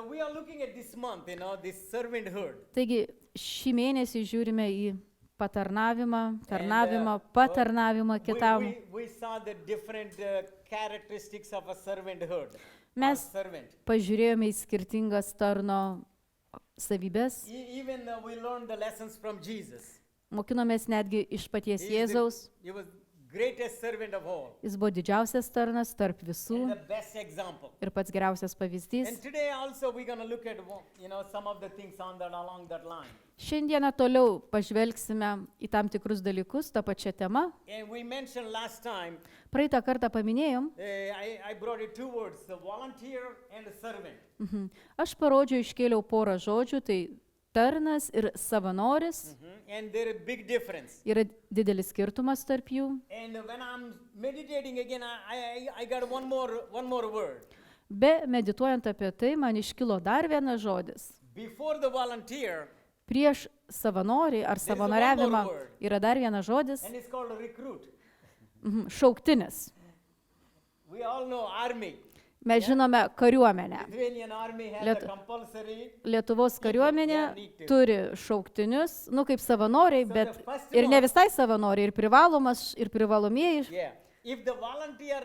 So we are looking at this month, this servanthood. Taigi šį mėnesį žiūrime į patarnavimą, tarnavimą, And, patarnavimą kitam. We saw the different characteristics of a servanthood. Mes Servant. pažiūrėjome į skirtingas tarno savybės, Even we learned the lessons from Jesus. mokinomės netgi iš paties He Jėzaus. was greatest servant of all. Jis buvo didžiausias tarnas tarp And visų the best example. ir pats geriausias pavyzdys. And today also we're going to look at some of the things along that line. Šiandieną toliau pažvelgsime į tam tikrus dalykus tą pačią temą. And we mentioned last time, Praeitą kartą paminėjom, I brought you two words, the volunteer and the servant. aš parodžiau, iškėliau porą žodžių, tai tarnas ir savanoris. And there is a big difference. Yra didelis skirtumas tarp jų. And when I'm meditating again, I got one more word. Be medituojant apie tai, man iškilo dar vienas žodis. Before the volunteer, Prieš savanorį ar savanoriavimą yra dar vienas žodis and it's called a recruit. šauktinis. We all know army. Mes žinome kariuomenę. Lithuanian army has Liet- a compulsory. Lietuvos kariuomenė need to. turi šauktinius, kaip savanoriai, So bet the first ir ne one- visai savanoriai, ir privalomas, ir privalomieji. Yeah. If the volunteer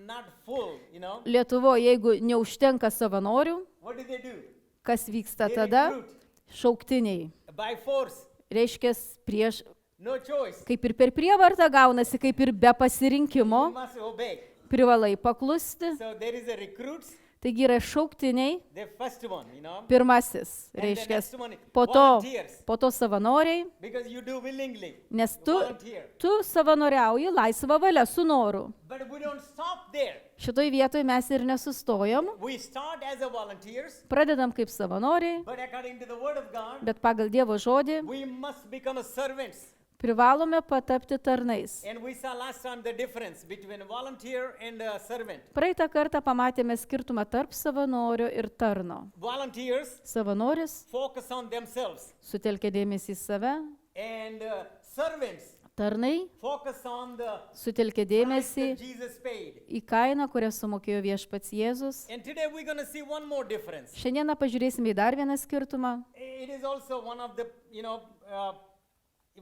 not full, Lietuvoje, jeigu neužtenka savanorių, what do? kas vyksta They tada? recruit Šauktiniai. by force, Reiškia, prieš, no choice. kaip ir per prievartą gaunasi, kaip ir be pasirinkimo, You must obey. privalai paklusti. So there is a recruits, Taigi yra šauktiniai, the first one, pirmasis, And the reiškia, next one, po to savanoriai, because you do willingly. nes tu Volunteer. savanoriauji laisvą valią su noru. But we don't stop there. Šitoj vietoj mes ir nesustojom, We start as a volunteers, pradedam kaip savanoriai, but according to the word of God, bet pagal Dievo žodį we must become a servants. privalome patapti tarnais. And we saw last time the difference between a volunteer and a servant. Praeitą kartą pamatėme skirtumą tarp savanorio ir tarno. Volunteers Savanoris focus on themselves, sutelkia dėmesį į save, and servants tarnai focus on the sutelkia price dėmesį that Jesus paid. į kainą, kurią sumokėjo viešpats Jėzus. And today we're going to see one more difference. Šiandieną pažiūrėsime į dar vieną skirtumą. It is also one of the,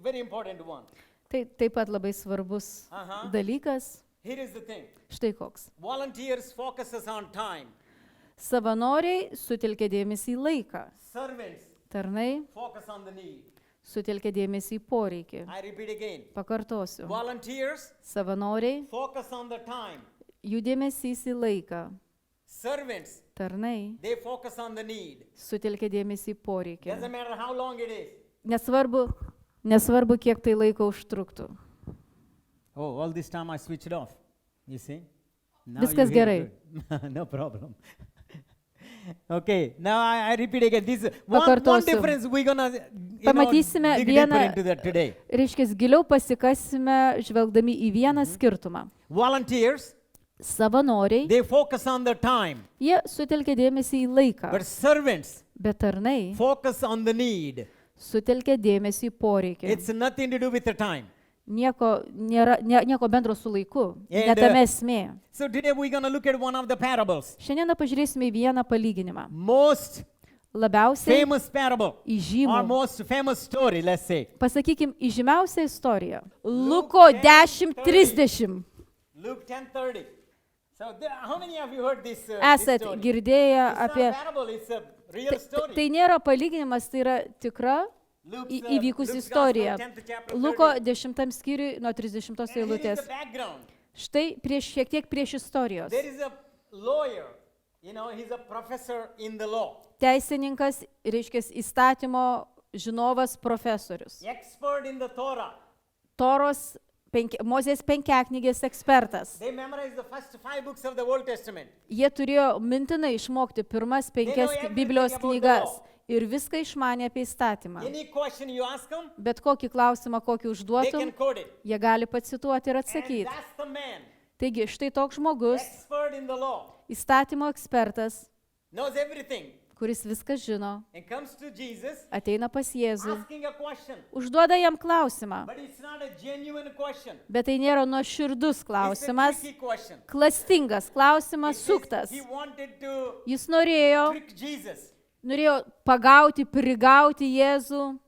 very important one. Tai taip pat labai svarbus Aha. dalykas. Here is the thing. Štai koks. Volunteers focuses on time. Savanoriai sutelkia dėmesį į laiką. Servants Tarnai focus on the need. sutelkia dėmesį į poreikį. I repeat again. Pakartosiu. Volunteers Savanoriai, focus on the time. jų dėmesys į laiką. Servants, Tarnai they focus on the need. sutelkia dėmesį į poreikį. Doesn't matter how long it is. Nesvarbu, kiek tai laiko užtruktų. Oh, all this time I switched off. You see? Now Viskas you hear gerai. good. No problem. Okay, now I repeat again. This one Pakartosiu. difference we're gonna Pamatysime dig deeper vieną, into that today. reiškia, giliau pasikasime, žvelgdami į vieną skirtumą. Volunteers, Savanoriai, they focus on the time, jie sutelkia dėmesį į laiką, but servants bet tarnai focus on the need. sutelkia dėmesį į poreikį. It's nothing to do with the time. Nieko bendro su laiku, And, netame esmė. So today we're gonna look at one of the parables. Šiandieną pažiūrėsime į vieną palyginimą. Most Labiausiai famous parable or įžymų, most famous story, let's say. pasakykim, įžymiausią istoriją. Luko 10:30. Luke 10:30. So how many of you heard this, this Esat story? girdėję It's not apie... a parable, it's a real story. Tai nėra palyginimas, tai yra tikra įvykusi istorija. Luko 10 skyriui nuo 30 And here is eilutės. the background. Štai šiek tiek prieš istorijos. There is a lawyer, he's a professor in the law, Teisininkas, reiškia, įstatymo žinovas profesorius. expert in the Torah. Toros Mozės penkiaknygės ekspertas. They memorized the first 5 books of the Old Testament. Jie turėjo mintinai išmokti pirmas 5 Biblijos knygas ir viską išmanė apie įstatymą. Any question you ask them, Bet kokį klausimą, kokį they užduotum, can quote it. jie gali pacituoti ir And atsakyti. that's the man, Taigi, štai toks žmogus, expert in the law, įstatymo ekspertas, knows everything. kuris viską žino, and comes to Jesus ateina pas Jėzų, asking a question. užduoda jam klausimą, But it's not a genuine question. bet tai nėra nuoširdus It's a klausimas, tricky question. klastingas klausimas, It is- suktas. He wanted to Jis norėjo trick norėjo pagauti, prigauti Jėzų.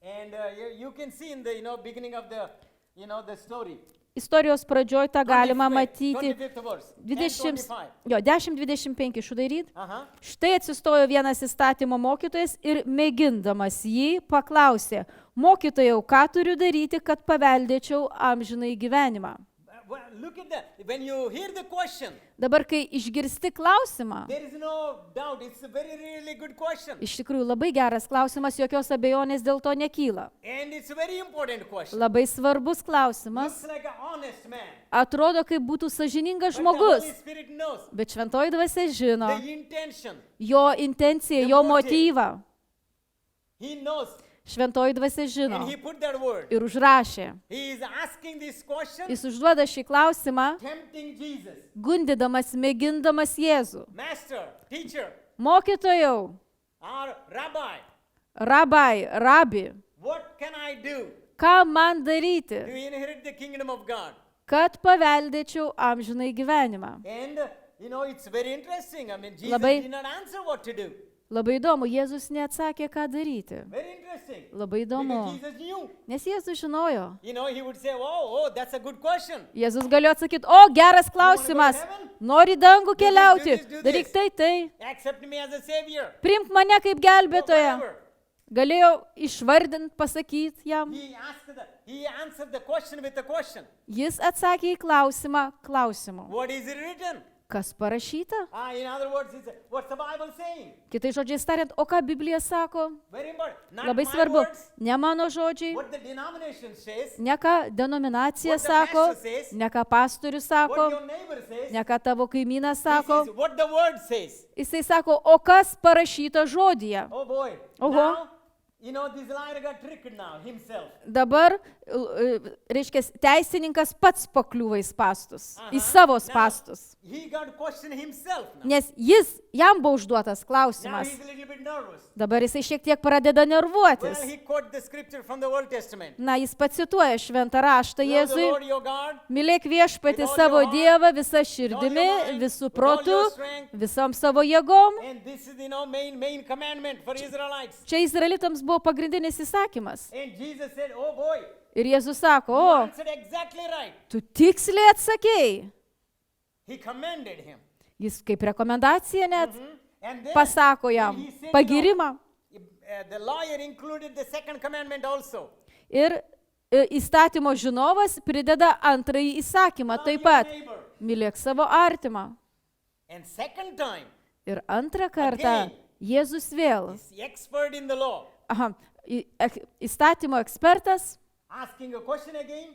And you can see in the beginning of the story. Istorijos pradžioj tą galima 25th matyti 25th verse, 20, 10:25. jo, 10:25 šudairyt. Uh-huh. Štai atsistojo vienas įstatymo mokytojas ir mėgindamas jį paklausė, mokytojau, ką turiu daryti, kad paveldėčiau amžinai gyvenimą. Well, look at that. When you hear the question, Dabar, kai išgirsti klausimą, there is no doubt. It's a very, really good question. iš tikrųjų labai geras klausimas, jokios abejonės dėl to nekyla. And it's a very important question. Labai svarbus klausimas. Looks like an honest man. Atrodo, kaip būtų sąžiningas But the žmogus, Holy Spirit knows bet šventoji dvasia žino the intention. jo intenciją, jo motyvą. He knows. Šventoji dvasia žino And he put that word. ir užrašė. He is asking this question, Jis užduoda šį klausimą, tempting Jesus. gundydamas, mėgindamas Jėzų. Master, teacher, Mokytojau, or rabbi, rabi, what can I do ką man to daryti, inherit the kingdom of God? kad paveldėčiau amžinai gyvenimą? And it's very interesting. I mean, Jesus Labai- did not answer what to do. Labai įdomu, Jėzus neatsakė, ką daryti. Very interesting. Labai įdomu, Because Jesus knew. nes Jėzus žinojo. He would say, oh, that's a good question. Jėzus galėjo atsakyti, o, geras klausimas, nori dangų keliauti, do this. daryk tai. Accept me as a savior. Priimk mane kaip gelbėtoją. Whatever. Galėjo išvardinti, pasakyti jam. He answered the question with a question. Jis atsakė į klausimą klausimu. What is it written? Kas parašyta? In other words, what's the Bible saying? Kitai žodžiai tariant, o ką Biblija sako? Very important. Not Labai my svarbu. words, Ne mano žodžiai, what the denomination says, ne ką denominacija What the sako, pastor says, ne ką pastorius what sako, your neighbor says. ne ką tavo kaimynas This sako. is what the word says. Jisai sako, o kas parašyta žodyje? Oh boy. Oho. Now, this liar got tricked now himself. Dabar, reiškia, teisininkas pats pakliūva į spastus, į savo spastus. He got questioned himself now. Nes jam buvo užduotas Now klausimas. he's a little bit nervous. Dabar jisai šiek tiek pradeda nervuotis. Well, he quoted the scripture from the Old Testament. Na, jis pacituoja šventą raštą Love the Jėzui. Lord your God. Mylėk viešpatį With all savo your heart, Dievą visą širdimi, with all your mind, visų with all protų, your strength. visom savo jėgom. And this is, main commandment for Israelites. Čia izraelitams buvo pagrindinis įsakymas. And Jesus said, oh boy, Ir Jėzus sako, you o, answered exactly right. tu tiksliai atsakėjai. He commended him. Jis kaip rekomendacija net And then pasako jam he said, pagirimą. the lawyer included the second commandment also. Ir įstatymo žinovas prideda antrąjį įsakymą Love taip your pat. neighbor. Mylėk savo artimą. And second time, Ir antrą kartą Again. Jėzus vėl. he's the expert in the law. Įstatymo ekspertas. Asking a question again.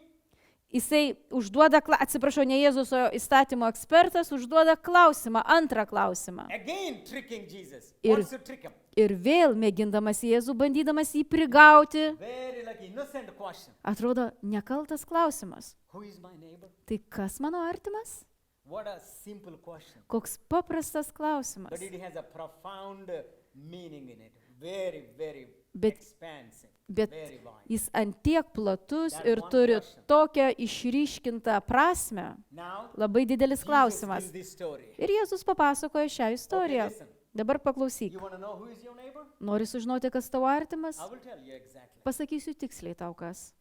Jisai užduoda, atsiprašau, ne Jėzus, o įstatymo ekspertas užduoda klausimą, antrą klausimą. Again tricking Jesus. Ir- Wants to trick him. Ir vėl mėgindamas Jėzų, bandydamas jį prigauti. Very like innocent question. Atrodo, nekaltas klausimas. Who is my neighbor? Tai kas mano artimas? What a simple question. Koks paprastas klausimas. But it has a profound meaning in it. Very, very Bet- expansive. Bet Very wide. jis antiek platus That ir one turi question. tokią išryškintą prasme. Now, Labai didelis Jesus klausimas. gives this story. Ir Jėzus papasakoja šią istoriją. listen. Dabar paklausyk. You want to know who is your neighbor? Nori sužinoti, kas tavo artimas? I will tell you exactly. Pasakysiu tiksliai tau kas.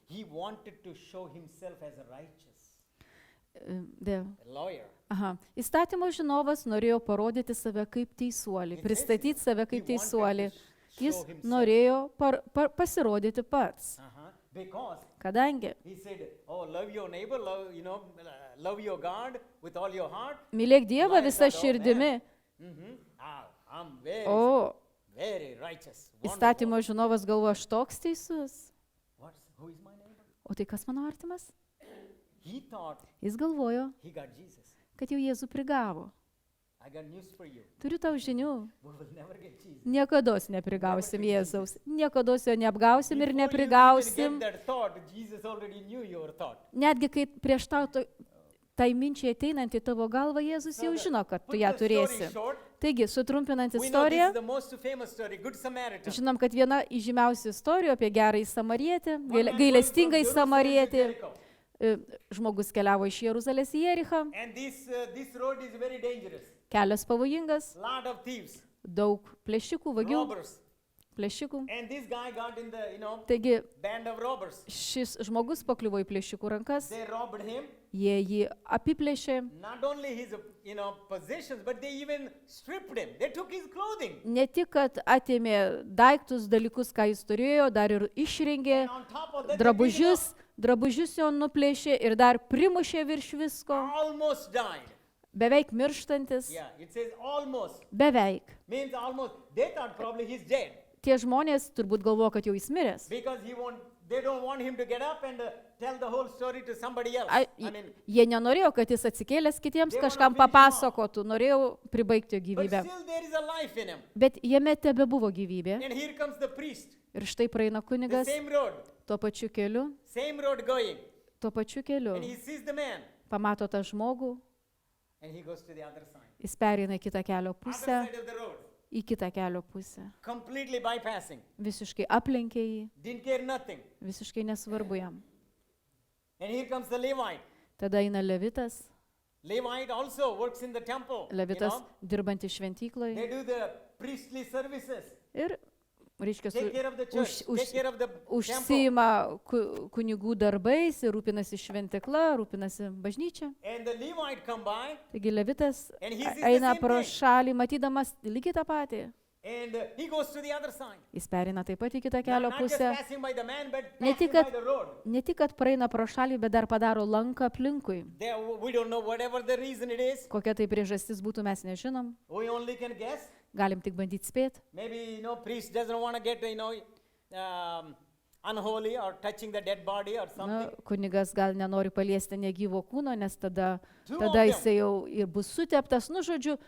He wanted to show himself as a righteous, Dėl. a lawyer. Aha. Įstatymo žinovas norėjo parodyti save kaip teisuolį, pristatyti save kaip teisuolį. Jis norėjo pasirodyti pats. Because Kadangi he said, oh, love your neighbor, love your God with all your heart. mylėk Dievą Lion visą said, "Oh, širdimi, I'm very, o very righteous. įstatymo žinovas galvoja, aš toks teisus. Who is my neighbor? O tai kas mano artimas? He thought Jis galvojo, he got Jesus. kad jau Jėzų prigavo. I got news for you. Turiu tau žinių. We will never get Jesus. Niekados neprigausim Jėzaus. Niekados jo neapgausim ir Before you neprigausim. even get that thought, Jesus already knew your thought. Netgi kai prieš tau tai minčiai ateinant į tavo galvą, Jėzus jau žino, kad tu ją Put the story turėsi. short, Taigi, sutrumpinant We know this istoriją, is the most famous story, Good Samaritan. žinom, kad viena įžymiausių istorijų apie gerąjį samarietį, One man going gailestingai from Jerusalem to samarietį, Jericho. žmogus keliavo iš Jeruzalės į Jerichą, And this road is very dangerous. kelias pavojingas, Lot of thieves, daug plėšikų, vagių, robbers. plėšikų. And this guy got in the, Taigi, band of robbers. šis žmogus pakliuvo į plėšikų rankas, They robbed him. jie jį apiplėšė, Not only his, possessions, but they even stripped him. They took his clothing. ne tik, kad atėmė daiktus, dalykus, ką jis turėjo, dar ir išrengė And on top of that, they beat him drabužius jo nuplėšė ir dar primušė virš visko, up. Almost died. beveik mirštantis, Yeah, it says almost. beveik. Means almost. They thought probably he's dead. Tie žmonės turbūt galvoja, kad jau jis miręs. Because they don't want him to get up and tell the whole story to somebody else. Jie nenorėjo, kad jis atsikėlęs kitiems They kažkam wanna finish him papasakotų, norėjo pribaigti jo but gyvybę. still there is a life in him. Bet jame tebe buvo gyvybė. And here comes the priest. Ir štai praeina The kunigas same road. tuo pačiu keliu, Same road going. tuo pačiu keliu. And he sees the man. Pamato tą žmogų, And he goes to the other side. jis pereina į kitą kelio Other pusę, side of the road. į kitą kelio pusę. Completely bypassing. Visiškai aplenkė jį, Didn't care nothing. visiškai nesvarbu jam. And here comes the Levite. Tada eina Levitas, Levite also works in the temple. Levitas dirbantis šventykloje They do the priestly services. ir, reiškia, Take care of the church. Take care of the temple. užsiima kunigų darbais ir rūpinasi šventikla, rūpinasi bažnyčia. And the Levite come by. Taigi Levitas And he sees the eina same pro thing. šalį, matydamas lygiai tą patį. And he goes to the other side. Jis pereina taip pat į kitą Not kelio just pusę. passing by the man, but Ne passing tik, by kad, the road. ne tik, kad praeina pro šalį, bet dar padaro lanką aplinkui. We don't know whatever the reason it is. Kokia tai priežastis būtų, mes nežinom. We only can guess. Galim tik bandyti spėti. Maybe, priest doesn't want to get, unholy or touching the dead body or Na, something. kunigas gal nenori paliesti negyvo kūno, nes tada Two of jisai jau ir bus suteptas. Nu, žodžiu,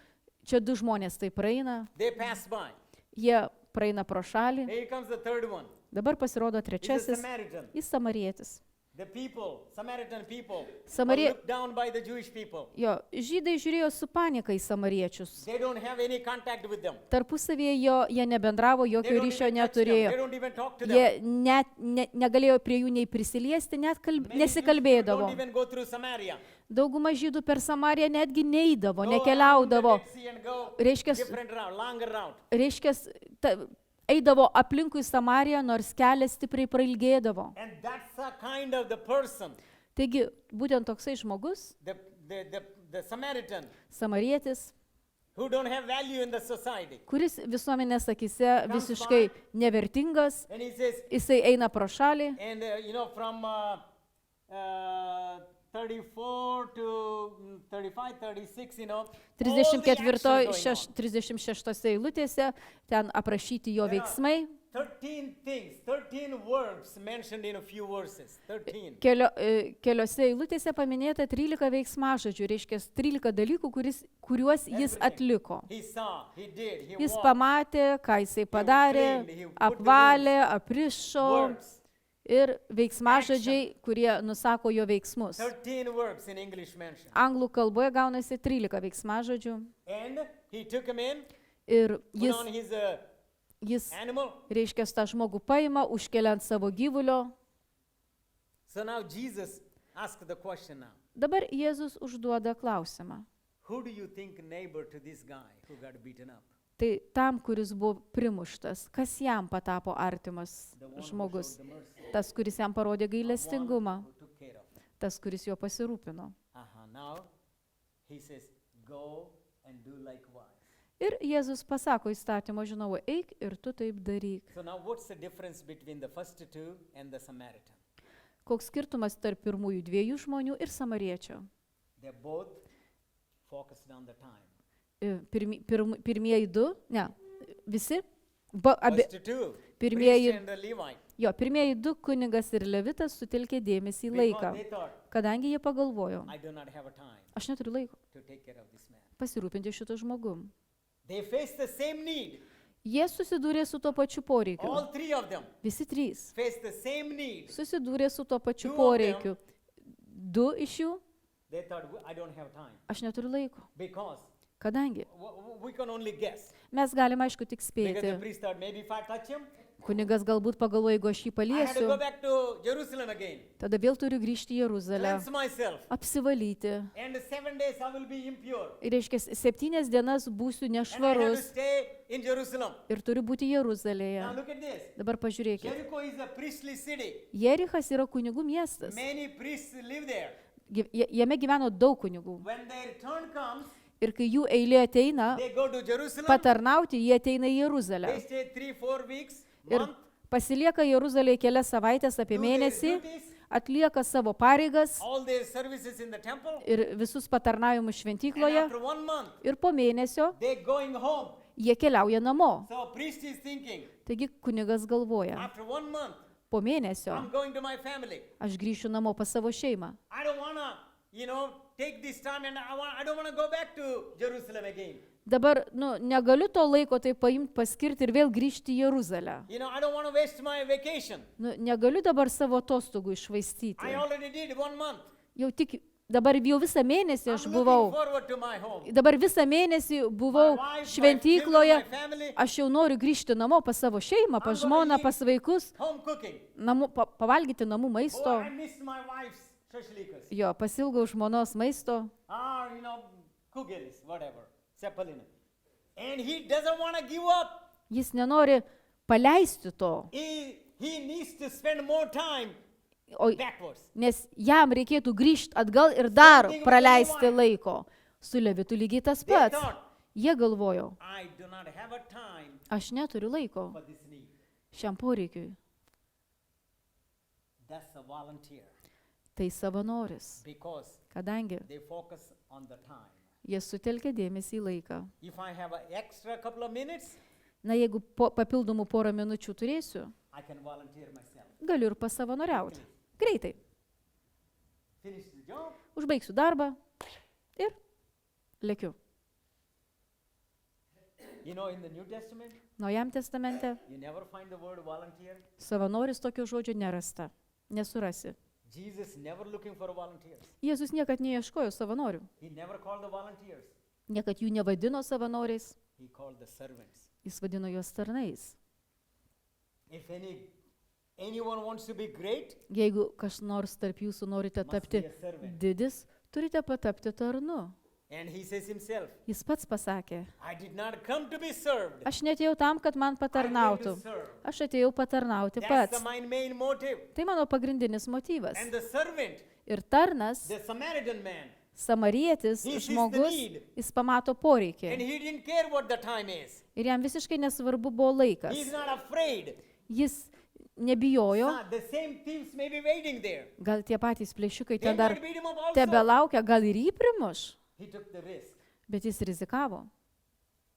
čia du žmonės tai praeina. They pass by. Jie praeina pro šalį. Here comes the third one. Dabar pasirodo He's a trečiasis. Samaritan. Jis samarietis. The people, Samaritan people, were Samarie- looked down by the Jewish people. Jo, žydai žiūrėjo su panika į samariečius. They don't have any contact with them. Tarpusavėje jie nebendravo, They jokio don't ryšio even touch them. neturėjo. They don't even talk to them. Jie net negalėjo prie jų nei prisiliesti, net Many Jewish people nesikalbėdavo. don't even go through Samaria. Dauguma žydų per Samariją netgi neįdavo, Go around the nekeliaudavo. Dead Sea and go Reiškia, different route, longer route. Eidavo aplinkui Samariją, nors kelias stipriai prailgėdavo. And that's a kind of the person, Taigi, būtent toksai žmogus, the Samaritan, samarietis, who don't have value in the society. kuris visuomenės akise visiškai nevertingas, And he says, jisai eina pro šalį. and from 34 to 35, 36, all the action 34, going on. 36 eilutėse ten aprašyti jo There are veiksmai. 13 things, 13 verbs mentioned in a few verses. 13. Keliose eilutėse paminėta 13 veiksmažodžių, reiškia 13 dalykų, kuriuos jis atliko. He saw, he did, he Jis walked. pamatė, ką jisai padarė, cleaned, he put the apvalė, aprišo Verbs. ir veiksmažodžiai, kurie nusako jo veiksmus. 13 verbs in English mentioned. Anglų kalboje gaunasi 13 veiksmažodžių And he took him in, ir put on his jis animal. reiškia, tą žmogų paima, užkelia ant savo gyvulio. So now Jesus asked the question now. Dabar Jėzus užduoda klausimą. Who do you think neighbor to this guy who got beaten up? Tai tam, kuris buvo primuštas, kas jam patapo artimas The one who žmogus? showed the mercy. Tas, kuris jam parodė gailestingumą, Who took care of him. tas, kuris jo pasirūpino. Now he says, go and do likewise. Ir Jėzus pasako įstatymo žinovui, eik ir tu taip daryk. So now what's the difference between the first two and the Samaritan? Koks skirtumas tarp pirmųjų dviejų žmonių ir samariečio? They're both focused on the time. Pirmieji du, ne, visi, First two, pirmieji, priest and the Levite. pirmieji du kunigas ir Levitas sutelkė dėmesį į laiką, Because they thought, kadangi jie pagalvojo, I do not have a time aš neturiu laiko to take care of this man. pasirūpinti šito žmogum. They faced the same need. Jie susidūrė su tuo pačiu poreikiu. All three of them Visi trys faced the same need. susidūrė su tuo pačiu Two of poreikiu. Du iš jų, They thought, I don't have time. aš neturiu laiko. Because Kadangi we can only guess. mes galime, aišku, tik Because spėti. the priest thought, maybe if I touch him, Kunigas galbūt pagalvoja, jeigu aš jį I had to paliesiu, go back to Jerusalem again, tada vėl turiu grįžti į Jeruzalę, cleanse myself. apsivalyti. And 7 days I will be impure. Ir reiškia, 7 dienas būsiu And I have to nešvarus stay in Jerusalem. ir turiu būti Jeruzalėje. Now look at this. Dabar pažiūrėkite. Jericho is a priestly city. Jerichas yra kunigų miestas. Many priests live there. Jame gyveno daug kunigų. When their turn comes, Ir kai jų eilė ateina they go to Jerusalem. patarnauti, jie ateina į Jeruzalę. They stay 3-4 weeks, Ir month, pasilieka Jeruzalėje kelias savaitės apie do their mėnesį, duties, atlieka savo pareigas all their services in the temple. ir visus patarnavimus And šventykloje. after 1 month, Ir po mėnesio they're going home. jie keliauja namo. So priest is thinking, Taigi kunigas galvoja, after 1 month, po mėnesio I'm going to my family. aš grįšiu namo pas savo šeimą. I don't want to, take this time and I don't want to go back to Jerusalem again. Dabar, negaliu to laiko tai paimti, paskirti ir vėl grįžti į Jeruzalę. I don't want to waste my vacation. Negaliu dabar savo atostogų I iššvaistyti. already did 1 month. Dabar jau visą mėnesį aš I'm buvau. looking forward to my home. Dabar visą mėnesį buvau My wife, šventykloje. my children, my family, Aš jau noriu grįžti namo pas savo šeimą, pas I'm gonna žmoną, eat. pas vaikus, home cooking. pavalgyti namų Oh, maisto. I miss my wife's shashlikas. Jo, pasilgau žmonos maisto. Kugelis, whatever, Sepalina. And he doesn't want to give up. Jis nenori paleisti to, He needs to spend more time o, backwards. nes jam reikėtų grįžti atgal ir dar Same thing with praleisti the Levite. laiko. Su Levitu lygiai tas They pats. thought, Jie galvojo, I do not have a time aš neturiu laiko for this need. šiam poreikiui. That's a volunteer Tai savanoris, because kadangi they focus on the time. jie sutelkia dėmesį į laiką. If I have an extra couple of minutes, Na, jeigu papildomų porą minučių turėsiu, I can volunteer myself. galiu ir pasavanoriauti. Greitai. Finish the job. Užbaigsiu darbą ir lėkiu. In the New Testament, Naujam testamente you never find the word volunteer. savanoris tokio žodžio nerasta. Nesurasi. Jesus never looking for volunteers. Jėzus niekad neieškojo savanorių. He never called the volunteers. Niekad jų nevadino savanoriais. He called the servants. Jis vadino juos tarnais. If anyone wants to be great, Jeigu kas nors tarp jūsų norite must tapti be a servant. didis, turite patapti tarnu. And he says himself, Jis pats pasakė, I did not come to be served. aš netėjau tam, kad man I came patarnautų. to serve. Aš atėjau patarnauti That's pats. my main motive. Tai mano pagrindinis motyvas. And the servant, Ir tarnas, the Samaritan man, samarietis, He sees the žmogus, need. jis pamato poreikį. and he didn't care what the time is. Ir jam visiškai nesvarbu buvo laikas. He's not afraid. Jis nebijojo, The same thieves may be waiting there. gal tie patys plėšikai They ten dar might beat him up also. tebe laukia, gal ir jį primuš. He took the risk, Bet jis rizikavo.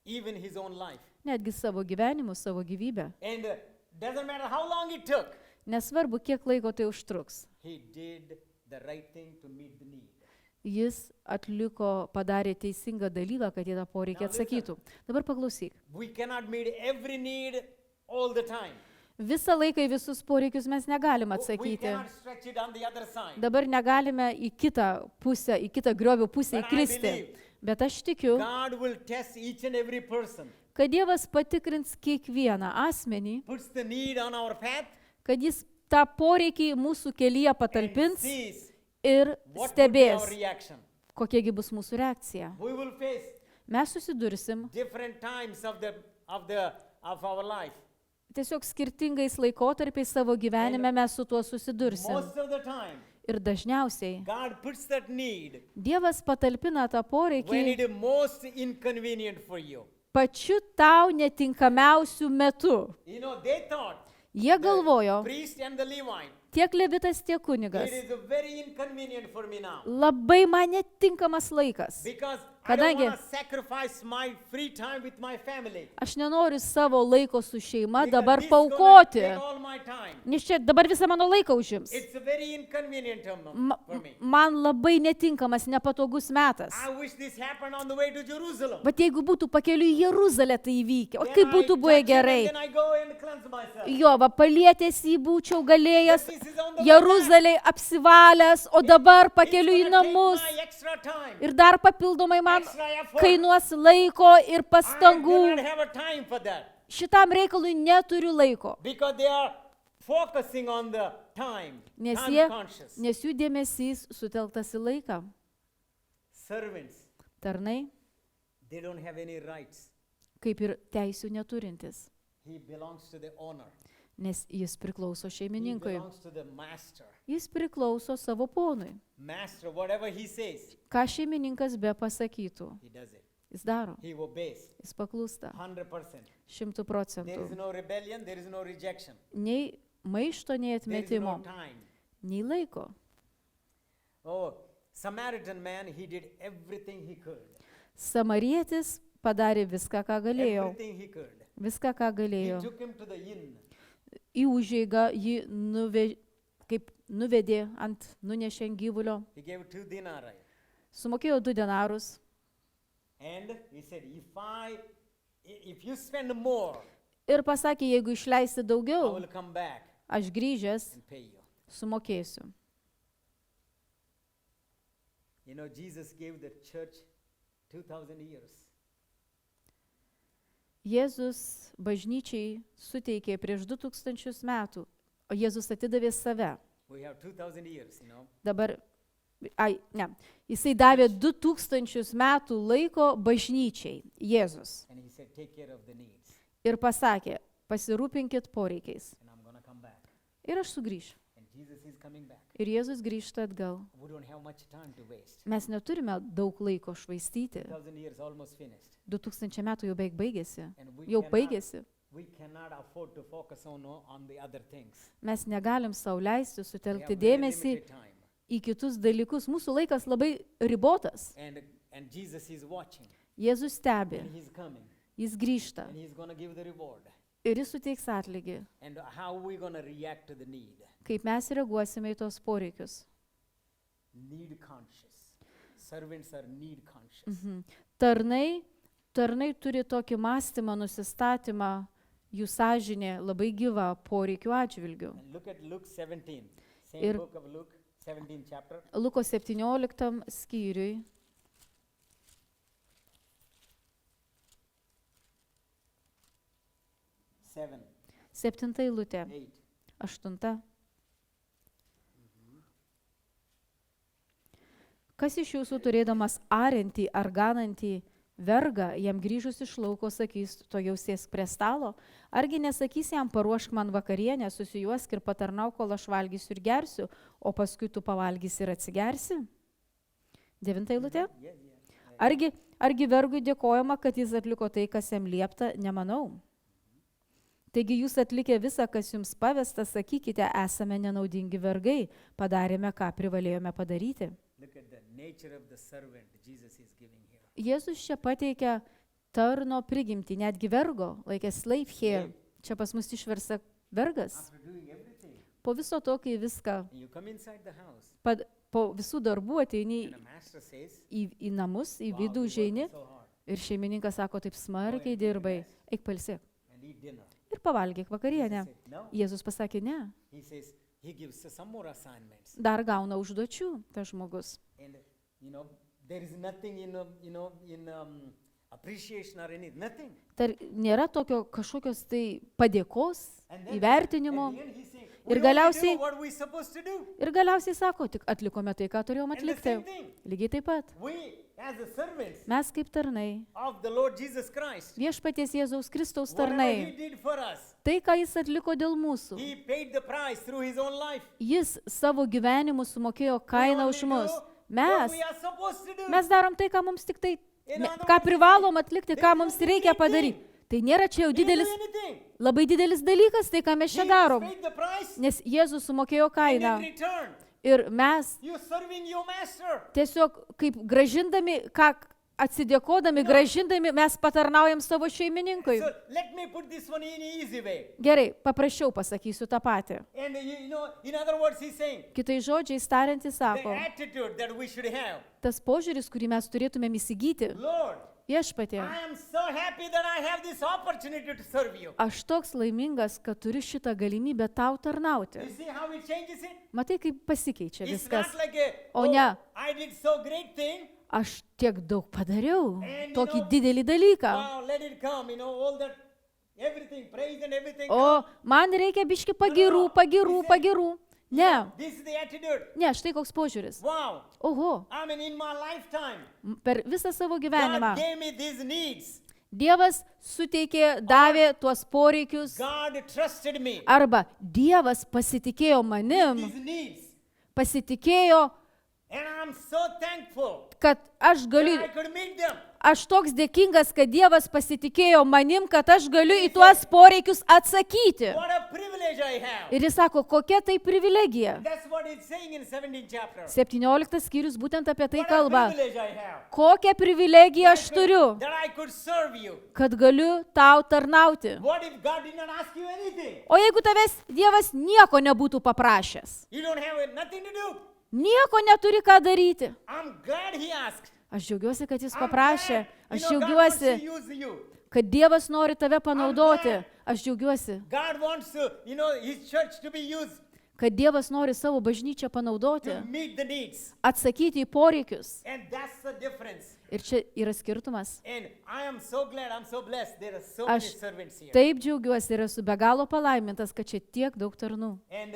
even his own life. Netgi savo gyvenimu, savo gyvybę. And doesn't matter how long it took, Nesvarbu, kiek laiko tai užtruks. he did the right thing to meet the need. Jis padarė teisingą dalyką, kad jie tą poreikį Now listen. atsakytų. Dabar paklausyk. We cannot meet every need all the time. Visą laiką į visus poreikius mes negalime We atsakyti. cannot stretch it on the other side. Dabar negalime į kitą pusę, į kitą griovio pusę But I įkristi. believe Bet aš tikiu, God will test each and every person, kad Dievas patikrins kiekvieną asmenį, puts the need on our path, kad jis tą poreikį mūsų kelyje and patalpins sees ir what will be our stebės, reaction. kokiegi bus mūsų reakcija. We will face Mes susidursim different times of our life. tiesiog skirtingais laikotarpiais savo gyvenime mes su tuo susidursim. Most of the time, Ir dažniausiai God puts that need Dievas patalpina tą when poreikį it is most inconvenient for you. pačiu tau netinkamiausių metu. They thought Jie galvojo, priest and the Levite, tiek levitas, tiek kunigas, it is very inconvenient for me now labai man netinkamas laikas. because I don't Kadangi- want to sacrifice my free time with my family. Aš nenoriu savo laiko su šeima Because dabar this is gonna paaukoti, take all my time. nes čia dabar visą mano laiką užims. It's a very inconvenient for me. Man labai netinkamas, nepatogus metas. I wish this happened on the way to Jerusalem. Bet jeigu būtų pakeliui į Jeruzalę tai įvykę, o Then kaip I būtų touch buvę him gerai. and then I go and cleanse myself. Jo, va, palietęs jį būčiau galėjęs, But this is on the way Jeruzalėj apsivalęs, o dabar It's pakeliui į gonna take namus my extra time. ir dar papildomai man extra effort. kainuos laiko ir I do pastangų. not have a time for that. Šitam reikalui neturiu laiko, Because they are focusing on the time. nes, Time conscious. nes jų dėmesys sutelktas į laiką. Servants, Tarnai, they don't have any rights. kaip ir teisių neturintis, He belongs to the owner. nes jis priklauso He šeimininkui. belongs to the master. Jis priklauso savo ponui. Master, whatever he says, Ką šeimininkas be pasakytų, he does it. jis daro, He obeys jis paklūsta 100%. 100 There is procentų. no rebellion, there is no rejection. Nei maišto, nei There is no atmetimo, time. nei laiko. Oh, Samaritan man, he did everything he could. Samarietis padarė viską, ką galėjo. Everything he could. Viską, ką He galėjo. took him to the inn. Į užeigą jį nuvedė nunešė ant gyvulio. He gave 2 denarii. Sumokėjo 2 denarus. And he said, if you spend more, Ir pasakė, jeigu išleisi I daugiau, will come back aš grįžęs and pay you. sumokėsiu. You know, Jesus gave the church 2,000 years. Jėzus bažnyčiai suteikė prieš 2000 metų, o Jėzus atidavė save. We have 2,000 years, you know. Dabar, jisai davė 2000 metų laiko bažnyčiai, Jėzus. And he said, take care of the needs. Ir pasakė, pasirūpinkit poreikiais. And I'm going to come back. Ir aš sugrįšiu. And Jesus is coming back. Ir Jėzus grįžta atgal. We don't have much time to waste. Mes neturime daug laiko švaistyti. 2,000 years almost finished. 2000 metų jau beveik baigėsi. And Jau baigėsi. we cannot afford to focus on the other things. Mes negalim sau leisti We have sutelkti very dėmesį limited time. į kitus dalykus. Mūsų laikas labai ribotas. And Jesus is watching. Jėzus stebi, And he's coming. jis grįžta And he's going to give the reward. ir jis suteiks atlygį. And how are we going to react to the need? Kaip mes reaguosime į tos poreikius. Need conscious. Servants are need conscious. Tarnai turi tokį mąstymą, nusistatymą, jų sąžinė labai gyva poreikių atžvilgių. And look at Luke 17. Same Ir- book of Luke, 17th chapter. Luko 17 skyriui, 7 eilutė, 8. 8. Kas iš jūsų turėdamas ariantį ar ganantį vergą, jam grįžus iš lauko sakys, to jau sėsk prie stalo, argi nesakys jam, paruošk man vakarienę, susijuosk ir patarnauk, kol aš valgysiu ir gersiu, o paskui tu pavalgysi ir atsigersi? 9 eilutė. Argi vergui dėkojama, kad jis atliko tai, kas jam liepta, nemanau. Taigi jūs atlikę visą, kas jums pavesta, sakykite, esame nenaudingi vergai, padarėme, ką privalėjome padaryti. Look at the nature of the servant Jesus is giving here. Jėzus čia pateikia tarno prigimtį, netgi vergo, like a slave here. Čia pas mus išversa vergas. After doing everything, Po viso to, kai viską, you come inside the house po visų darbų ateini and the master says, į namus, į wow, vidų you užeini worked so hard. ir šeimininkas sako, taip smarkiai dirbai, eik pailsėk And eat dinner. ir pavalgyk vakarienę. Jesus said, no. Jėzus pasakė, ne, He says, he gives us some more assignments. dar gauna užduočių tas žmogus. And, you know, there is nothing in appreciation or anything, nothing. Nėra tokio kažkokios tai padėkos, And then įvertinimo. at the end he says, Ir we only galiausiai- do what we supposed to do. Ir galiausiai sako, tik atlikome tai, ką turėjome And the atlikti. same thing, Lygiai taip pat. we as the servants Mes kaip tarnai, of the Lord Jesus Christ, viešpaties Jėzaus Kristaus whatever he tarnai, did for us, tai, ką jis atliko dėl mūsų, he paid the price through his own life. jis savo gyvenimu sumokėjo kainą We už only mus. do what Mes, we are supposed to do. mes darom tai, ką mums tik tai, In other ką words, privalom atlikti, there ką is mums no reikia big padaryti. thing. Tai nėra čia jau We didn't do didelis, anything. labai didelis dalykas, tai ką mes čia Jesus darom. paid the price, Nes Jėzus sumokėjo and kainą. in return, Ir mes you serving your master. tiesiog kaip gražindami, atsidėkodami, gražindami, mes patarnaujam savo šeimininkui. So let me put this one in an easy way. Gerai, paprasčiau pasakysiu tą patį. And you know, in other words, he's saying, Kitais žodžiais tariant, jis the sako, attitude that we should have. tas požiūris, kurį mes turėtumėm įsigyti, Lord, viešpatie, I am so happy that I have this opportunity to serve you. aš toks laimingas, kad turiu šitą galimybę tau tarnauti. You see how it changes it? Matai, kaip pasikeičia It's viskas. not like a, O ne. I did so great thing. aš tiek daug padariau, And, tokį didelį dalyką. Wow, let it come, all that, everything, praise and everything. O man reikia biški pagirų. Ne, This is the attitude. ne, štai koks požiūris. Wow. Oho, I mean, in my lifetime, per visą savo gyvenimą God gave me these needs. Dievas suteikė, davė tuos poreikius, God trusted me. arba Dievas pasitikėjo manim, These needs. pasitikėjo, And I'm so thankful kad aš that galiu, I could meet them. aš toks dėkingas, kad Dievas pasitikėjo manim, kad aš galiu į tuos poreikius atsakyti. What a privilege I have. Ir jis sako, kokia tai privilegija. That's what it's saying in 17th chapter. 17 skyrius būtent apie tai What a kalba. privilege I have. Kokią privilegiją aš turiu, That I could serve you. kad galiu tau tarnauti. What if God did not ask you anything? O jeigu tavęs Dievas nieko nebūtų paprašęs, You don't have nothing to do. nieko neturi ką daryti. I'm glad he asked. Aš džiaugiuosi, kad jis I'm paprašė. glad, Aš God wants to džiaugiuosi, use you. kad Dievas nori tave panaudoti. glad. Aš džiaugiuosi, God wants to, his church to be used kad Dievas nori savo bažnyčią panaudoti, to meet the needs. atsakyti į poreikius. And that's the difference. Ir čia yra skirtumas. And I am so glad, I'm so blessed. There are so many Aš servants here. taip džiaugiuosi ir esu be galo palaimintas, kad čia tiek daug tarnų. And,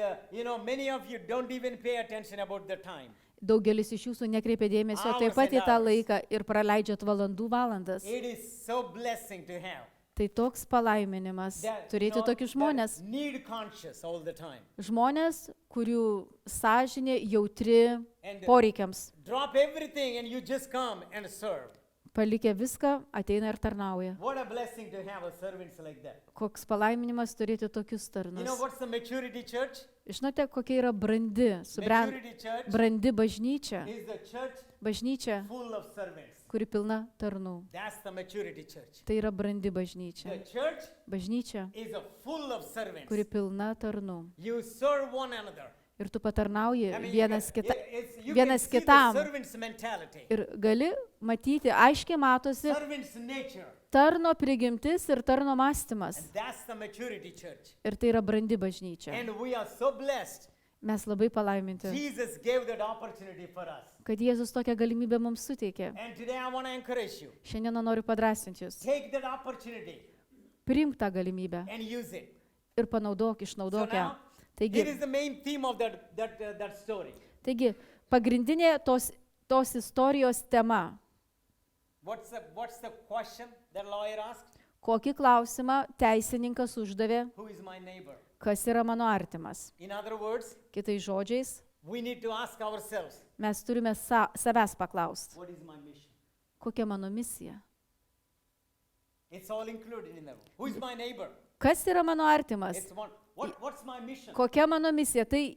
many of you don't even pay attention about the time. Daugelis iš jūsų nekreipia dėmesio taip pat į tą laiką ir praleidžiat valandas. It is so blessing to have. Tai toks palaiminimas That, turėti tokius žmonės. that need conscious all the time. Žmonės, kurių sąžinė jautri And poreikiams. drop everything and you just come and serve. Palikę viską, ateina ir tarnauja. What a blessing to have a servants like that. Koks palaiminimas turėti tokius tarnus. What's the maturity church? Žinote, kokia yra brandi, Maturity church brandi bažnyčia. is the church Bažnyčia, full of servants. kuri pilna tarnų. That's the maturity church. Tai yra brandi bažnyčia. The church Bažnyčia, is a full of servants. kuri pilna tarnų. You serve one another. Ir tu patarnauji I mean, vienas you vienas can see the kitam. servant's mentality. Ir gali matyti, aiškiai matosi Servant's nature. tarno prigimtis ir tarno mąstymas. And that's the maturity church. Ir tai yra brandi bažnyčia. And we are so blessed. Mes labai palaiminti, Jesus gave that opportunity for us. kad Jėzus tokią galimybę mums suteikė. And today I want to encourage you. Šiandieną noriu padrasinti jūs. Take that opportunity Priimk tą galimybę and use it. ir panaudok, So išnaudok ją. now, it Taigi, is the main theme of that story. pagrindinė tos istorijos tema. What's the question that lawyer asked? Kokį klausimą teisininkas uždavė, Who is my neighbor? kas yra mano artimas. In other words, Kitais žodžiais, we need to ask ourselves, mes turime savęs paklausti, what is my mission? kokia mano misija. It's all included in that. Who is my neighbor? Kas yra mano artimas? It's one. What's my mission? Kokia mano misija? Tai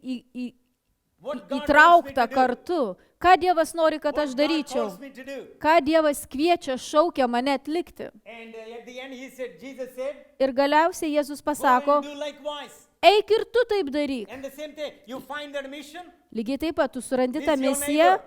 What God wants me įtraukta to do? kartu. Ką Dievas nori, kad What aš God daryčiau? calls me to do? Ką Dievas kviečia, šaukia mane atlikti. And at the end, Jesus said, Ir galiausiai Jėzus go pasako, and do likewise. eik ir tu taip daryk. And the same thing, you find that mission, Lygiai taip pat, tu surandi tą This your misiją, neighbor.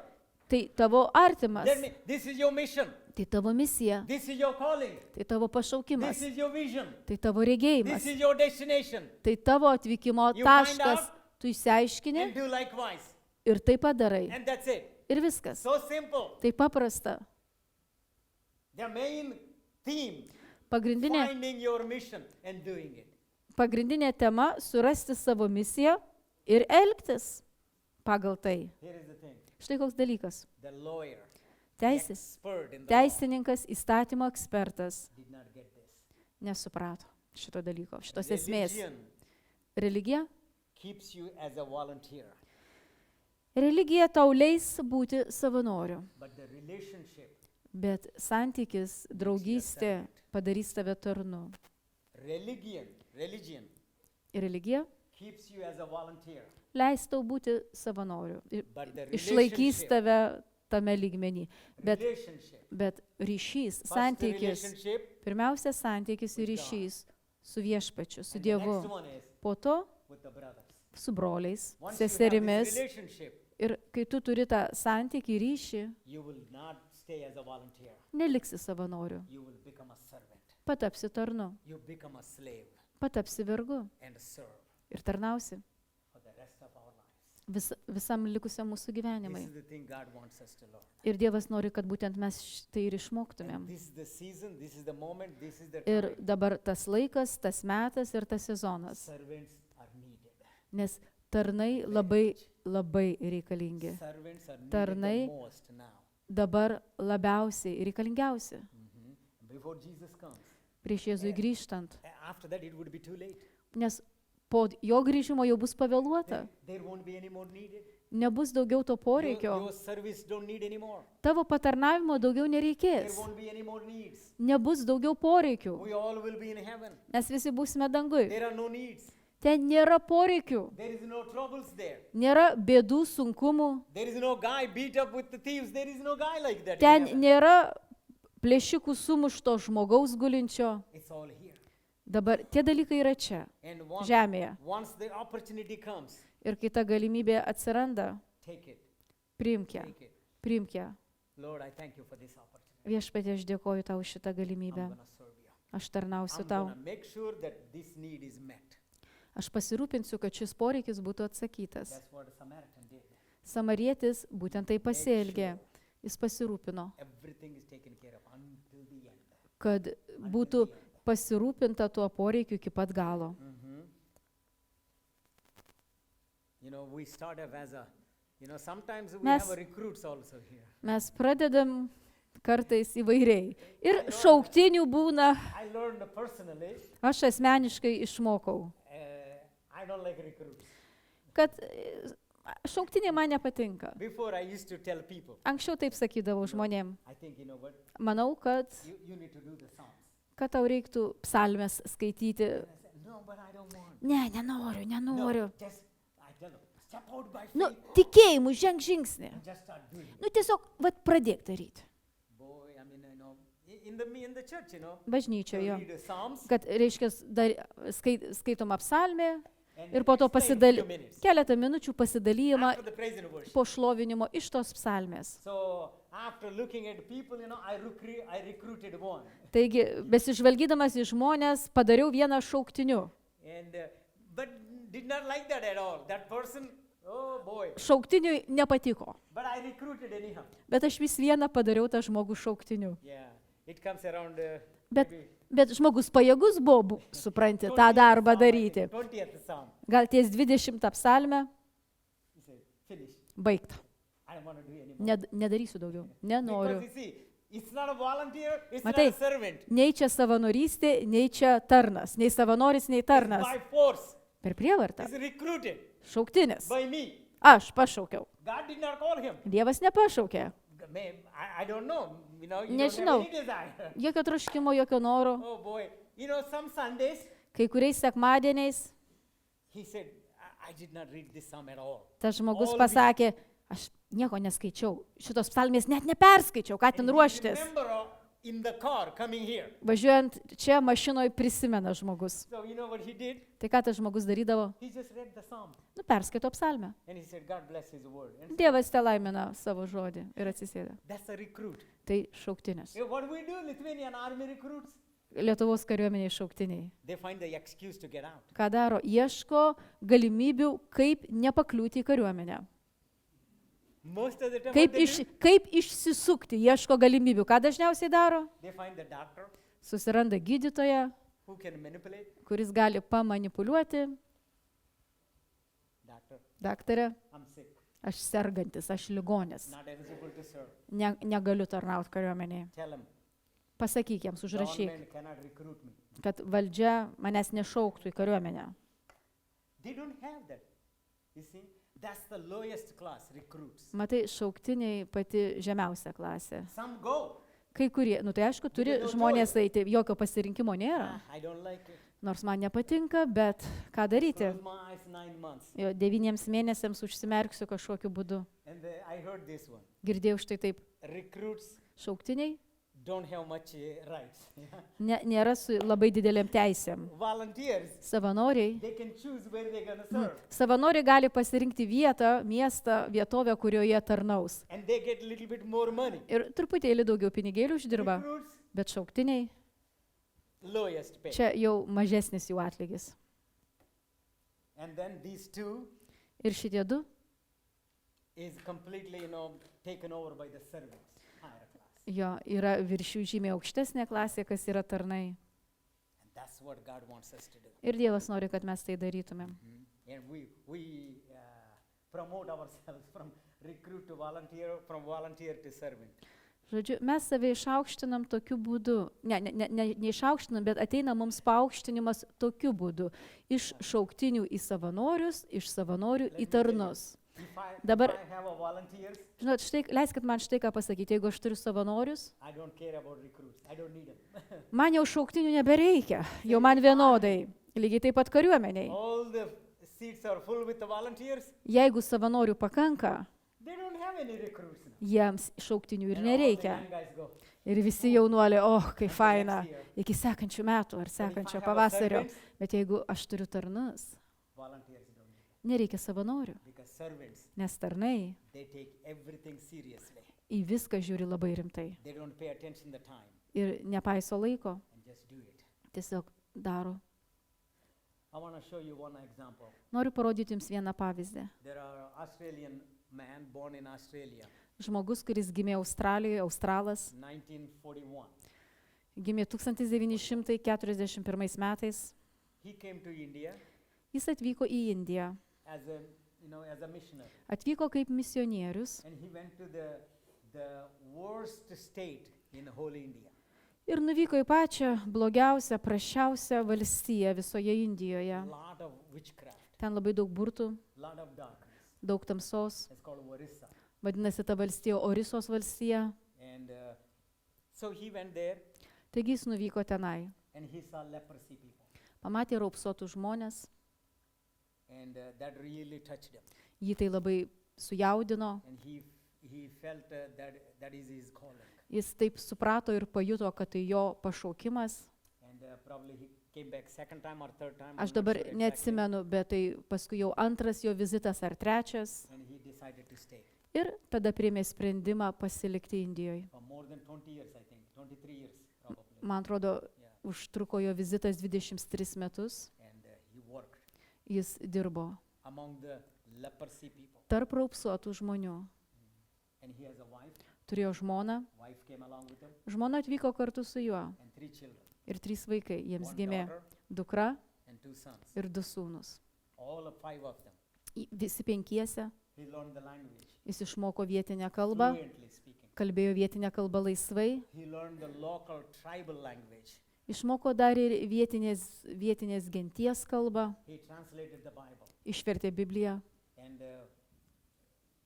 tai tavo artimas. this is your mission. Tai tavo misija, This is your calling. tai tavo This pašaukimas, is your vision. tai tavo This regėjimas, is your destination. tai tavo atvykimo You find taškas. out Tu išsiaiškini And do likewise. ir tai padarai. And that's it. Ir viskas. So simple. Tai paprasta. The main theme, Pagrindinė finding your mission and doing it. Pagrindinė tema - surasti savo misiją ir elgtis pagal tai. Here is the thing. Štai koks dalykas. The lawyer, Teisės. expert in the law, Teisininkas, įstatymo ekspertas did not get this. nesuprato šito dalyko, šitos esmės. Religion Religija? keeps you as a volunteer, Religija tau leis būti savanoriu, but the relationship, bet santykis, draugystė padarys tave tarnu. religion Religija keeps you as a volunteer, leis tau būti savanoriu, but the išlaikys relationship, tave tame lygmenį. relationship, Bet ryšys, first the santykis, relationship, pirmiausia santykis ir ryšys su viešpačiu, su and the Dievu, next one is po to with the brothers. su broliais, Once you have seserimis. this relationship, Ir kai tu turi tą santykį ryšį, you will not stay as a volunteer. neliksi savanoriu, You will become a servant. patapsi tarnu, You become a slave patapsi vergu and serve ir tarnausi for the rest of our lives. visam likusiam mūsų This gyvenimai. is the thing God wants us to learn. Ir Dievas nori, kad būtent mes tai ir išmoktumėm. And this is the season, this is the moment, this is the Ir time. dabar tas laikas, tas metas ir tas sezonas. Servants are needed. Nes tarnai labai, labai reikalingi. Servants are needed Tarnai the most now. dabar labiausiai reikalingiausi. Before Jesus comes. Prieš Jėzui grįžtant. After that it would be too late. Nes po jo grįžimo jau bus pavėluota. There won't be any more needed. Nebus daugiau to Your poreikio. service don't need anymore. Tavo patarnavimo daugiau There nereikės. won't be any more needs. Nebus daugiau poreikių. We all will be in heaven. Mes visi būsime dangui. There are no needs. Ten nėra poreikių. There is no troubles there. Nėra bėdų, sunkumų. There is no guy beat up with the thieves. There is no guy like that. in Ten heaven. nėra plėšikų sumušto žmogaus gulinčio. It's all here. Dabar tie dalykai yra čia, And žemėje. once the opportunity comes, Ir kai ta galimybė atsiranda, take it. priimk ją. Take it. Priimk ją. Lord, I thank you for this opportunity. Viešpatie, aš dėkoju tau už šitą I'm galimybę. going to serve you. Aš tarnausiu I'm tau. going to make sure that this need is met. Aš pasirūpinsiu, kad šis poreikis būtų atsakytas. That's what a Samaritan did. Samarietis būtent tai pasielgė. Jis pasirūpino, Everything is taken care of until the end. kad būtų pasirūpinta tuo poreikiu iki pat galo. You know, we start off as a, sometimes we Mes- have a recruits also here. Mes pradedam kartais įvairiai. Ir šauktinių būna, I learned personally, aš asmeniškai išmokau, I don't like recruits. kad šauktiniai man nepatinka. Before I used to tell people, Anksčiau taip sakydavau žmonėm. I think, you know what, Manau, you need to do the Psalms. kad tau reiktų psalmes skaityti. And I said, no, but I don't want. Ne, nenoriu. No, just, I tell them, step out by faith. Nu, tikėjimu, ženk žingsnį. And just start doing it. Nu, tiesiog, pradėk daryti. Boy, I mean, in the church, you Bažnyčioje. read the Psalms, Kad, reiškia, skaitom psalmę and ir po to explain few minutes. keletą minučių pasidalymą After the praise and worship. po šlovinimo iš tos psalmės. So after looking at people, I recruited one. Taigi, besižvalgydamas į žmonės, padariau vieną šauktiniu. And but did not like that at all. That person, oh boy. Šauktiniui nepatiko, But I recruited anyhow. bet aš vis vieną padariau tą žmogų šauktiniu. Yeah, it comes around. Bet, Maybe bet žmogus pajėgus buvo, supranti, tą 20th darbą Psalm, I daryti. think, 20th Psalm. Gal ties 20 psalmę He said, finish. baigta. I don't want to do anymore. Nedarysiu daugiau. Because Nenoriu. you see, it's not a volunteer, it's Matai, not a servant. nei čia savanorystė, nei čia tarnas. Nei savanoris, nei tarnas. By force, Per prievartą. he's recruited Šauktinis. by me. Aš pašaukiau. God did not call him. Dievas nepašaukė. I don't know. You don't Nežinau. have any desire. Jokio troškimo, jokio noro. Oh boy. Some Sundays, Kai kuriais sekmadieniais he said, I did not read this psalm at all. tas žmogus All pasakė, aš nieko neskaičiau. Šitos psalmės net neperskaičiau, ką ten And he ruoštis. remember in the car coming here. Važiuojant čia mašinoje prisimena žmogus. So you know what he did? Tai ką tas žmogus darydavo? He just read the psalm. Nu, perskaito psalmę. And he said, God bless his word. And Dievas te laimina savo žodį ir atsisėda. that's a recruit. Tai šauktinis. What do we do? Lithuanian army recruits? Lietuvos kariuomeniai šauktiniai. They find the excuse to get out. Ką daro? Ieško galimybių, kaip nepakliūti į kariuomenę. Most of the time, Kaip, what they do, kaip išsisukti, ieško galimybių. Ką dažniausiai daro? they find the doctor Susiranda gydytoją, who can manipulate. kuris gali pamanipuliuoti. Doctor, Daktarė, I'm sick, aš sergantis, aš ligonis. not eligible to serve. Negaliu tarnauti kariuomeniai. Tell him, Pasakyk jiems, užrašyk, government cannot recruit me. kad valdžia manęs nešauktų į kariuomenę. They don't have that. You see, that's the lowest class, recruits. Matai, šauktiniai pati žemiausia klasė. Some go. Kai kurie, nu tai aišku, turi They don't žmonės eiti, jokio pasirinkimo nėra. I don't like it. Nors man nepatinka, bet ką daryti? Close my eyes 9 months. Jo 9 mėnesiams užsimerksiu kažkokiu būdu. And I heard this one. Girdėjau štai taip. Recruits Šauktiniai don't have much rights. nėra su labai dideliam teisėm. Volunteers, Savanoriai. they can choose where they're going to serve. Savanoriai gali pasirinkti vietą, miestą, vietovę, kurioje tarnaus. And they get a little bit more money. Ir truputėlį daugiau pinigėlių uždirba. Recruits, Bet šauktiniai, lowest pay. čia jau mažesnis jų atlygis. And then these two, Ir šitie du, is completely, taken over by the servants, higher class. Jo, yra virš jų žymiai aukštesnė klasė, kas yra tarnai. And that's what God wants us to do. Ir Dievas nori, kad mes tai darytumėm. And we promote ourselves from recruit to volunteer, from volunteer to servant. Žodžiu, mes save išaukštinam tokiu būdu. Neišaukštinam, bet ateina mums paaukštinimas tokiu būdu. Iš šauktinių į savanorius, iš savanorių į tarnus. If I Dabar- have a volunteers, Žinot, leiskit man štai ką pasakyti. Jeigu aš turiu savanorius, I don't care about recruits. I don't need them. man jau šauktinių nebereikia. Jau man vienodai. Lygiai taip pat kariuomeniai. All the seats are full with the volunteers. Jeigu savanorių pakanka, They don't have any recruits now. jiems šauktinių ir And all the nereikia. young guys go. Ir visi jaunuoliai, kaip faina, next year. iki sekančių metų ar But if I sekančio have a pavasario. servants, Bet jeigu aš turiu tarnus, volunteers don't need them. nereikia savanorių, Because servants, nes tarnai they take everything seriously. į viską žiūri labai rimtai They don't pay attention the time ir nepaiso laiko, and just do it. tiesiog daro. I want to show you one example. Noriu parodyti jums vieną pavyzdį. There are Australian man born in Australia, Žmogus, kuris gimė Australijoje, australas, 1941. gimė 1941 metais. He came to India Jis atvyko į Indiją. as a missionary, Atvyko kaip misionierius and he went to the worst state in the whole India. ir nuvyko į pačią blogiausią, prašiausią valstiją visoje Indijoje. Lot of witchcraft, Ten labai daug burtų, lot of darkness. daug tamsos. It's called Orissa. Vadinasi, ta valstija Orisos valstija. And so he went there Taigi jis nuvyko tenai. and he saw leprosy people. Pamatė raupsuotų žmonės. And that really touched him. Jį tai labai sujaudino. And he felt that is his calling. Jis taip suprato ir pajuto, kad tai jo pašaukimas. And probably he came back second time or third time. Aš I'm not dabar sure exactly. neatsimenu, bet tai paskui jau antras jo vizitas ar trečias. And he decided to stay Ir tada priėmė sprendimą pasilikti Indijoje. for more than 20 years, I think, 23 years probably. Man atrodo, Yeah. užtruko jo vizitas 23 metus. And he worked Jis dirbo among the leprosy people. tarp raupsuotų žmonių. And he has a wife. Turėjo žmoną. Wife came along with him Žmona atvyko kartu su juo. and 3 children. Ir 3 vaikai. Jiems One gimė daughter dukra and 2 sons. ir 2 sūnus. All of 5 of them. Visi 5. He learned the language, Jis išmoko vietinę kalbą, fluently speaking. kalbėjo vietinę kalbą laisvai. He learned the local tribal language. Išmoko dar ir vietinės genties kalbą. He translated the Bible Išvertė Bibliją. and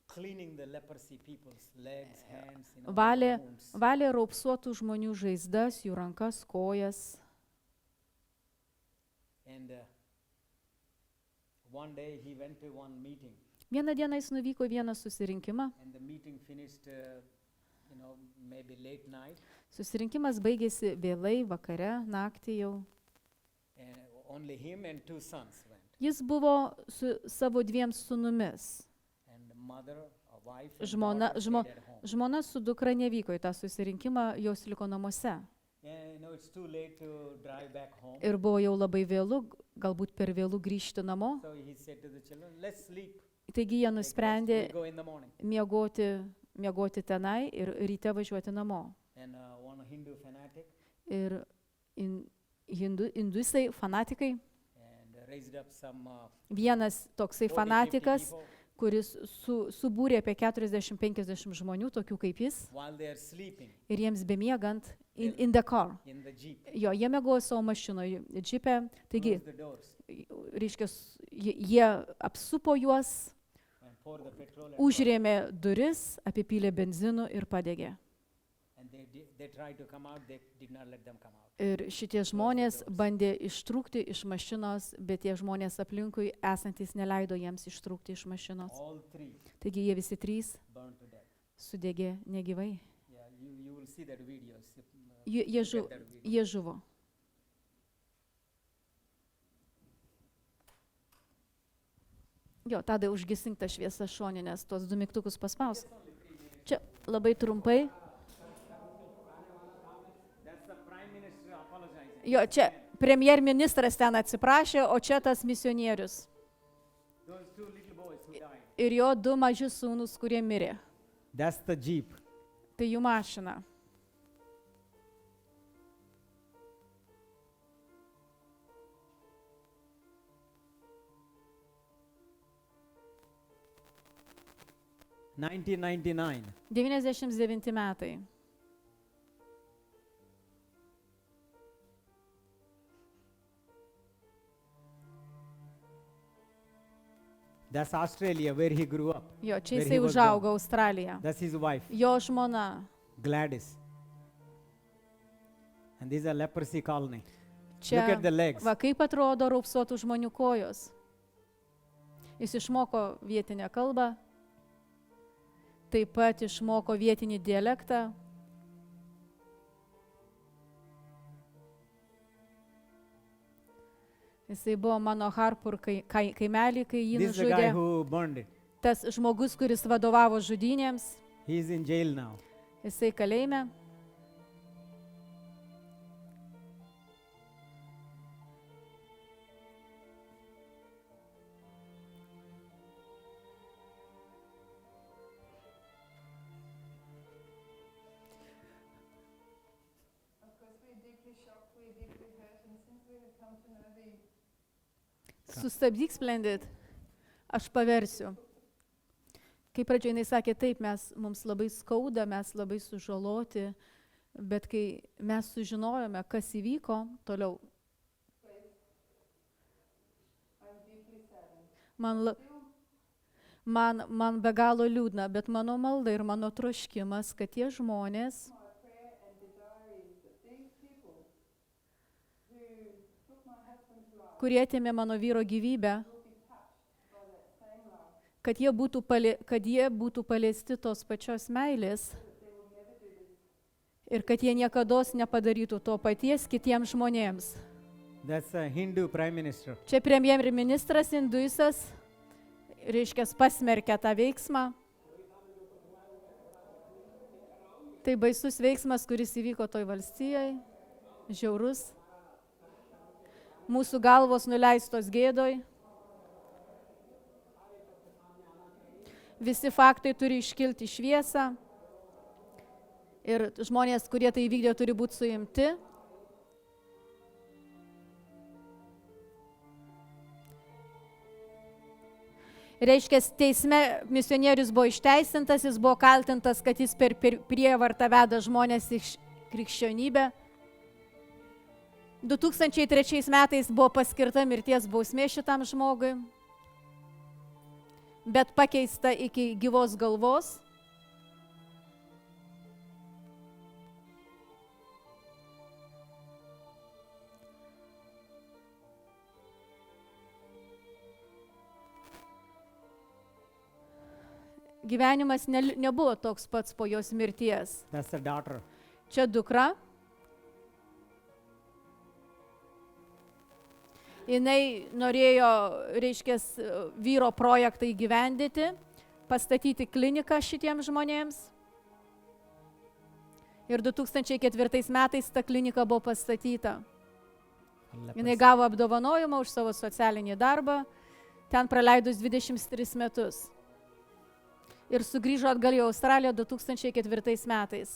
cleaning the leprosy people's legs, hands, Valė, wounds. valė raupsuotų žmonių žaizdas, jų rankas, kojas. And one day he went to one meeting, Vieną dieną jis nuvyko į vieną susirinkimą. and the meeting finished, maybe late night, Susirinkimas baigėsi vėlai, vakare, naktį jau. and only him and 2 sons went, Jis buvo su savo 2 sūnumis. and the mother, a wife, and Žmona, daughter žmo, stayed at home. žmona su dukra nevyko į tą susirinkimą, jos liko namuose. And it's too late to drive back home. Ir buvo jau labai vėlu, galbūt per vėlų grįžti namo. So he said to the children, let's sleep. Taigi jie Take rest. nusprendė We'll go in the morning. miegoti tenai ir ryte važiuoti namo. And one Hindu fanatic Ir hindusai, fanatikai, and raised up some vienas toksai 40, 50 fanatikas, people. kuris subūrė apie 40-50 žmonių, tokių kaip jis, While they are sleeping ir jiems bemiegant in the car. in the jeep, Jo, jie mėgojo savo mašinoje, džipe, taigi, close the doors reiškia, jie apsupo juos, and pour the petrol and užrėmė duris, apipylė benzinų ir padegė. and they tried to come out, they did not let them come out. Ir šitie žmonės bandė ištrūkti iš mašinos, bet tie žmonės aplinkui esantis neleido jiems ištrūkti iš mašinos. All 3 Taigi jie visi 3 burned to death. sudegė negyvai. Yeah, you will see that videos. Jie žuvo. Jo, tada užgesink tą šviesą šoninės, tuos 2 mygtukus paspaus. Čia labai trumpai. That's the prime minister apologizing. Jo, čia premjerministras ten atsiprašė, o čia tas misionierius. Those 2 little boys who died. ir jo 2 maži sūnūs, kurie mirė. That's the Jeep. Tai jų mašina. $1999. 99 metai. That's Australia, where he grew up. Jo, čia Where jisai he was užaugo Australiją. That's his wife, Jo žmona. Gladys. And this is a leprosy colony. Čia, Look at the legs. va, kaip atrodo raupsuotų žmonių kojos. Jis išmoko vietinę kalbą, taip pat išmoko vietinį dialektą. Jisai buvo mano Harpur kaimelį, kai jį This is the guy nužudė. who burned it. Tas žmogus, kuris vadovavo žudynėms, He is in jail now. jisai kalėjime. Of course, we're deeply shocked, we're deeply hurt, and since we have come to know the Sustabdyk, Splendid, aš paversiu. Kai pradžioje jinai sakė, taip, mums labai skauda, mes labai sužaloti, bet kai mes sužinojome, kas įvyko, toliau. I'm deeply saddened. Man be galo liūdna, bet mano malda ir mano troškimas, kad tie žmonės, My prayer and desire is that these people who took my husband's life kurie atėmė mano vyro gyvybę, will be touched by that same love, kad jie būtų paliesti tos pačios meilės that they will never do this. ir kad jie niekados nepadarytų to paties kitiems žmonėms. That's a Hindu prime minister. Čia premjerministras Induisas, reiškia, pasmerkė tą veiksmą. Tai baisus veiksmas, kuris įvyko toj valstijai, žiaurus. Mūsų galvos nuleistos gėdoj. Visi faktai turi iškilti į šviesą. Ir žmonės, kurie tai įvykdė, turi būti suimti. Reiškia, teisme misionierius buvo išteisintas, jis buvo kaltintas, kad jis per prievartą veda žmonės į krikščionybę. 2003 metais buvo paskirta mirties bausmė šitam žmogui, bet pakeista iki gyvos galvos. Gyvenimas nebuvo toks pats po jos mirties. That's the daughter. Čia dukra. Jinai norėjo, reiškia, vyro projektą įgyvendyti, pastatyti kliniką šitiems žmonėms. Ir 2004 metais ta klinika buvo pastatyta. Jinai gavo apdovanojimą už savo socialinį darbą, ten praleidus 23 metus. Ir sugrįžo atgal į Australiją 2004 metais.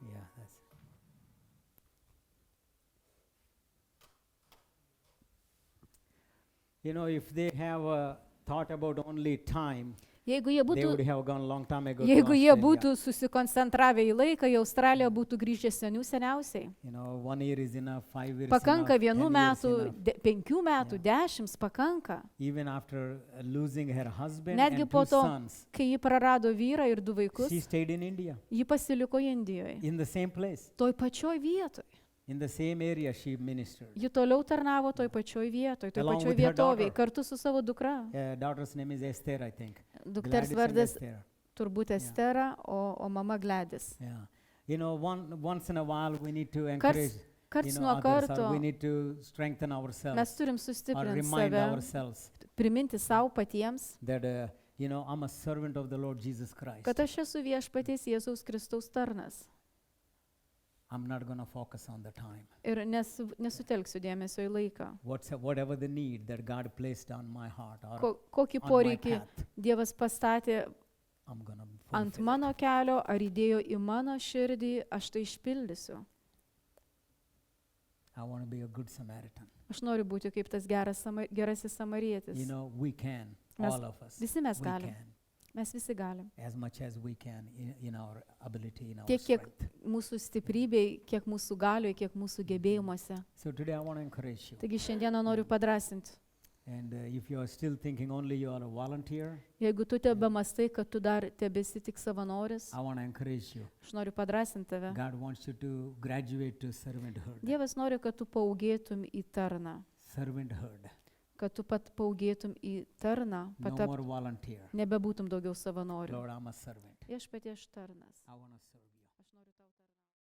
Yeah, that's. You know, if they have thought about only time, Jeigu jie they would būtų, have gone long time ago. to jeigu jie Australia. būtų susikoncentravę į laiką, į Australiją būtų grįžę seniausiai. You know, 1 year is enough, 5 years Pakanka enough, 1 10 metų, years enough. 5 metų, 10 pakanka. Even after losing her husband Netgi and po 2 to, sons, kai ji prarado vyrą ir 2 vaikus, she stayed in India, ji pasiliko Indijoje. in the same place, Toj pačioj vietoj. in the same area she ministered. Ji toliau tarnavo toj pačioj vietoj, toj Along pačioj with her vietovėje, daughter. kartu su savo dukra. Daughter's name is Esther, I think. Dukters Gladys and vardas Esther. turbūt Estera, o mama Gladys. Yeah. You know, once in a while we need to encourage, Karts you nuo know, others, karto or we need to strengthen mes ourselves turim or sustiprinti remind save, ourselves priminti savo patiems, that, you know, I'm a servant of the Lord Jesus Christ. kad aš esu viešpaties Jėzaus Kristaus tarnas. I'm not going to focus on the time. Ir nesutelksiu dėmesio į laiką. Whatever the need that God placed on my heart or Kokį on my poreikį path, Dievas pastatė I'm going to ant fulfill it. mano kelio ar įdėjo į mano širdį, aš tai išpildysiu. I want to be a good Samaritan. Aš noriu būti kaip tas gerasis samarietis. You know, we can, Mes- all of us. Visi mes We galim. can, Mes visi galim. as much as we can in our ability, in our Tiek, kiek strength. mūsų stiprybei, kiek mūsų galioje, kiek mūsų gebėjimuose. So today I want to encourage you. Taigi šiandieną noriu padrasinti. And if you are still thinking only you are a volunteer, Jeigu tu tebe mastai, kad tu dar tebesi tik savanoris, I want to encourage you. aš noriu padrasinti tave. God wants you to graduate to servanthood. Dievas nori, kad tu paugėtum į tarną. Servanthood. Kad tu pat paugėtum į tarną, No patap, more volunteer. nebebūtum daugiau savanorių. Lord, I'm a servant. Viešpatie, aš tarnas. I want to serve.